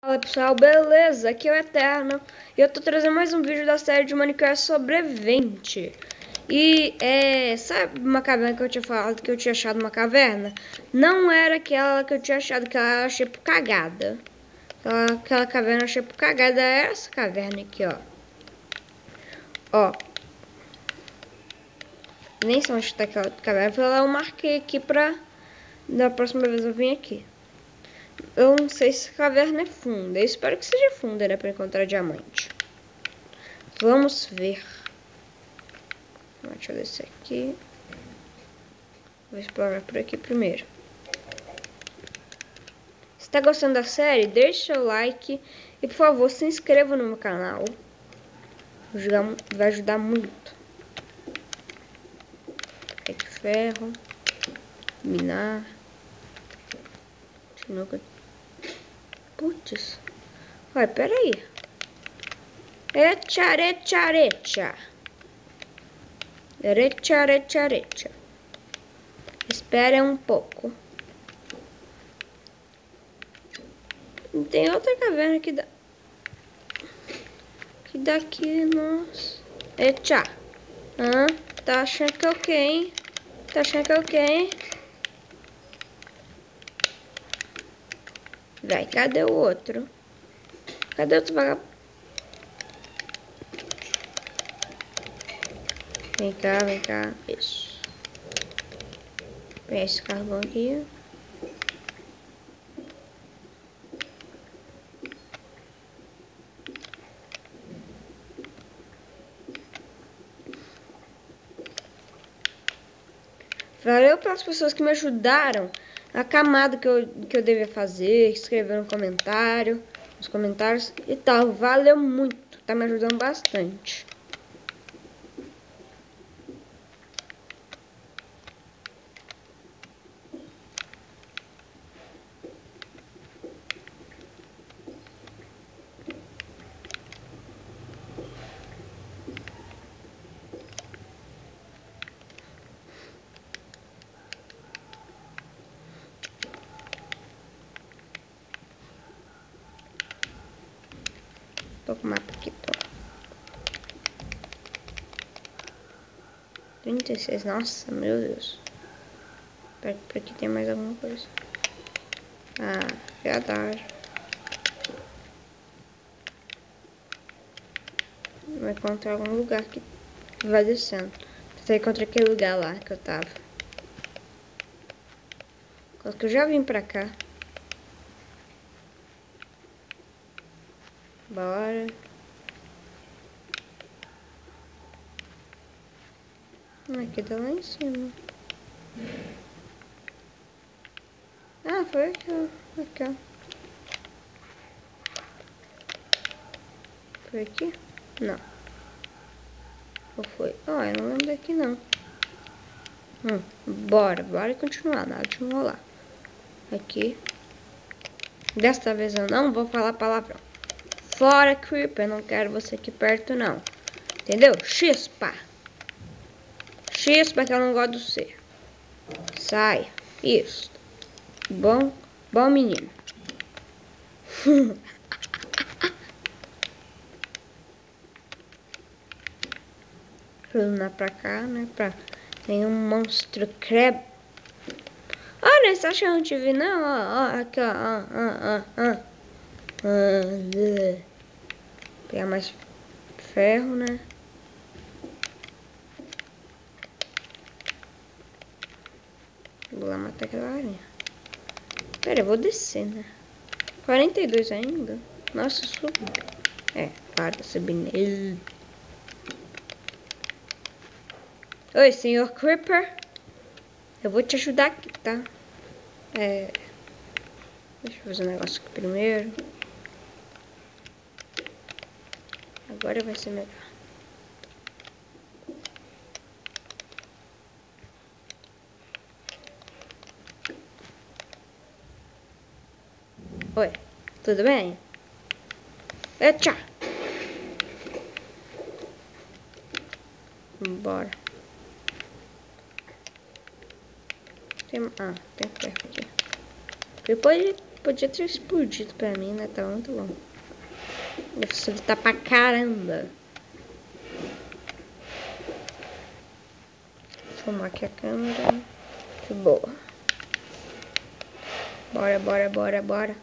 Fala pessoal, beleza? Aqui é o Eterno e eu tô trazendo mais um vídeo da série de Minecraft Sobrevivente. E sabe uma caverna que eu tinha falado que eu tinha achado uma caverna? Não era aquela que eu tinha achado, que eu achei por cagada. Aquela caverna eu achei por cagada, é essa caverna aqui, ó. Ó. Nem sei onde tá aquela caverna, eu marquei aqui pra da próxima vez eu vim aqui. Eu não sei se a caverna é funda. Eu espero que seja funda, né? Pra encontrar diamante. Vamos ver. Deixa eu descer aqui. Vou explorar por aqui primeiro. Se tá gostando da série, deixa o like. E por favor, se inscreva no meu canal. Vai ajudar muito. É de ferro. Minar. Putz. Olha, peraí. Recha. Espera um pouco. Tem outra caverna que dá. Que daqui, nossa. Eita. Tá achando que é o quê, hein? Tá achando que é o quê, hein? Vai, cadê o outro? Cadê o outro vagabundo? Vem cá. Isso. Pega esse carvão aqui. Valeu para as pessoas que me ajudaram a camada que eu devia fazer, escrever no comentário, nos comentários e tal. Valeu muito, tá me ajudando bastante. Tô com o mapa aqui, tô. 36, nossa, meu Deus. Espero que por aqui tem mais alguma coisa. Verdade. Vai encontrar algum lugar que vai descendo. Você encontra aquele lugar lá que eu tava. Que eu já vim pra cá. Bora. Aqui tá lá em cima. Foi aqui, ó. Aqui, ó. Foi aqui? Não. Ou foi? Eu não lembro daqui, não. Bora continuar. Nada de enrolar. Aqui. Desta vez eu não vou falar palavrão. Fora, Creeper. Não quero você aqui perto, não. Entendeu? Chispa. Chispa que eu não gosto do C. Sai. Isso. Bom menino. Lá pra cá, né? Tem um monstro crab. Olha, você acha que eu não te vi, não? Ó, aqui, ó. Pegar mais ferro, né? Vou lá matar aquela aranha. Pera, eu vou descer, né? 42 ainda? Nossa, subi. Para, subir nele. Oi, senhor Creeper. Eu vou te ajudar aqui, tá? Deixa eu fazer um negócio aqui primeiro. Agora vai ser melhor. Oi, tudo bem? Eita! Bora. Tem ferro aqui. Depois podia ter explodido pra mim, né? Tá muito bom. Deve facilitar pra caramba. Vou arrumar aqui a câmera. Que boa. Bora, bora, bora, bora.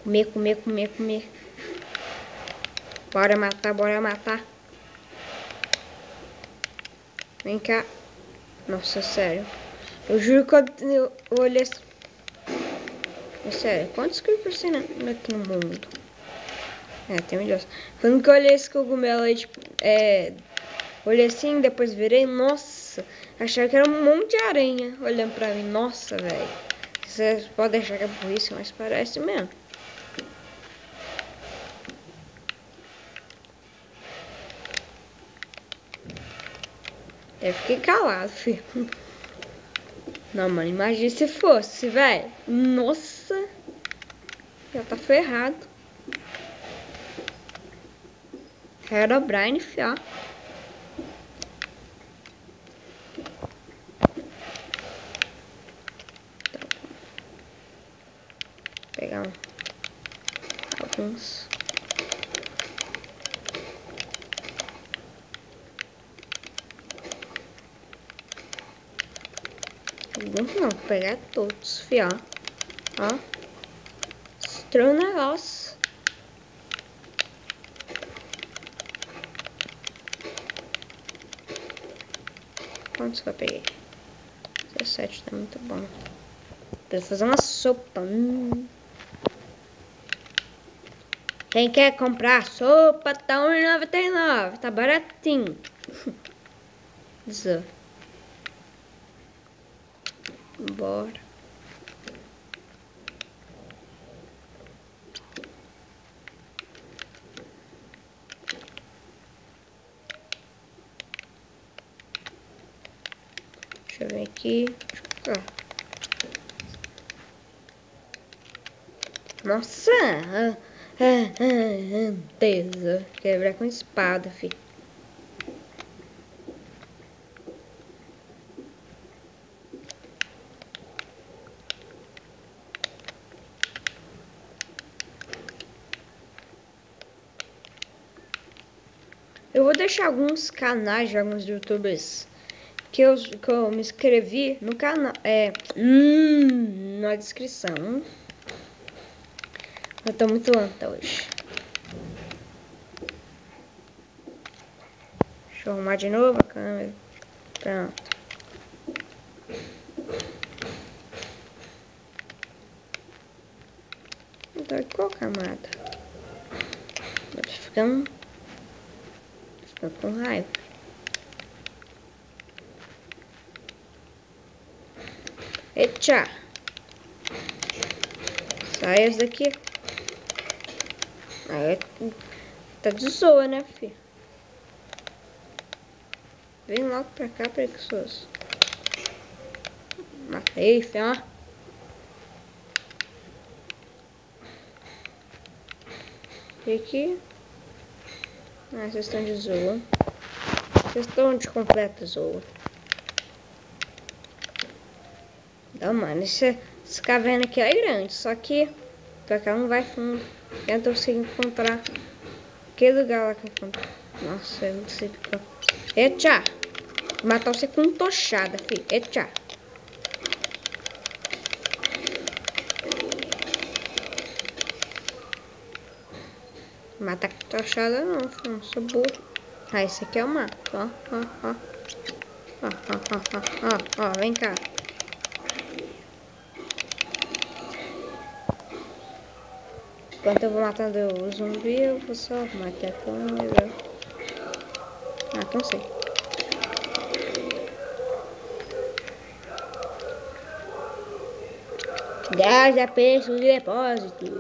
Comer, comer, comer, comer. Bora matar, bora matar. Vem cá. Nossa, sério. Eu juro que eu olhei... É sério, quantos creepers tem aqui no mundo? É, tem milhões. Quando que eu olhei esse cogumelo aí, tipo, olhei assim, depois virei, nossa, achava que era um monte de aranha olhando pra mim. Nossa, velho. Vocês podem achar que é burrice, mas parece mesmo. Eu fiquei calado, filho. Não, mano, imagina se fosse, velho. Nossa. Já tá ferrado. Era o Brian, fiar. Pegar alguns. Alguns não, vou pegar todos, fiar. Ó. Estranho o negócio. Quantos que eu peguei? 17, tá muito bom. Preciso fazer uma sopa. Quem quer comprar sopa, tá R$1,99. Tá baratinho. Isso. Bora. Deixa eu ver aqui. Nossa! Tesa. Quebrar com espada, filho. Eu vou deixar alguns canais de alguns youtubers que eu me inscrevi no canal. Na descrição. Eu tô muito lenta hoje. Deixa eu arrumar de novo a câmera. Pronto. Então, qual camada? Tô ficando com raiva. Eita! Sai esse daqui. Aí tá de zoa, né, filho? Vem logo pra cá, preguiçoso. Matei, filho, ó. E aqui? Ah, vocês estão de zoa. Vocês estão de completa zoa. Não, mano, essa caverna aqui é grande, só que pra cá não vai fundo. Eu não tô conseguindo encontrar que lugar lá que eu encontro. Nossa, eu não sei porque. Eita! Matar você com tochada, filho. Eita! Matar com tochada não, filho. Não sou burro. Ah, esse aqui é o mato. Ó, ó, ó. Ó, ó, ó, ó, ó, vem cá. Enquanto eu vou matando o zumbi, eu vou só matar a câmera. Ah, então sei. Gás a peixe de depósito.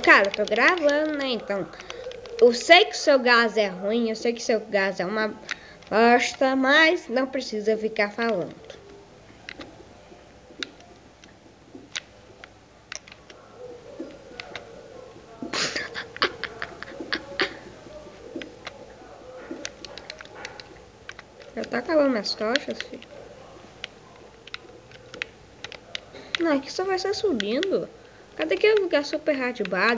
Cara, eu tô gravando, né? Então, eu sei que o seu gás é ruim, eu sei que seu gás é uma bosta, mas não precisa ficar falando. acabando minhas tochas, filho. Não, aqui só vai ser subindo. Cadê aquele lugar super hard bar?